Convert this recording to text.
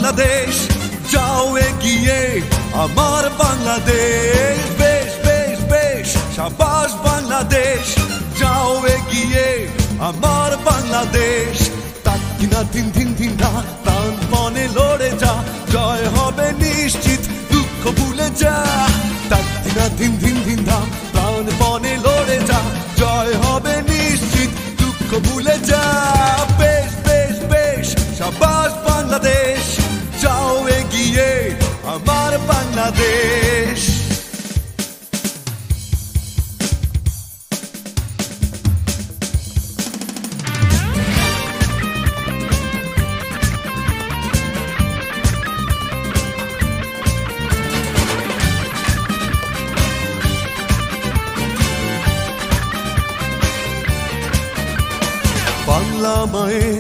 বাংলাদেশ, যাও এগিয়ে আমার বাংলাদেশ। বেশ বেশ বেশ সাবাস বাংলাদেশ, যাও এগিয়ে আমার বাংলাদেশ। তাকিনা দিন দিন দিন না, প্রাণপণে লড়ে যা, জয় হবে নিশ্চিত, দুঃখ ভুলে যা। তাকিনা দিন দিন দিন না, প্রাণপণে লড়ে যা, জয় হবে নিশ্চিত, দুঃখ ভুলে যা। বেশ বেশ বেশ সাবাস বাংলাদেশ, যাও এগিয়ে আমার বাংলাদেশ। বাংলা মায়ের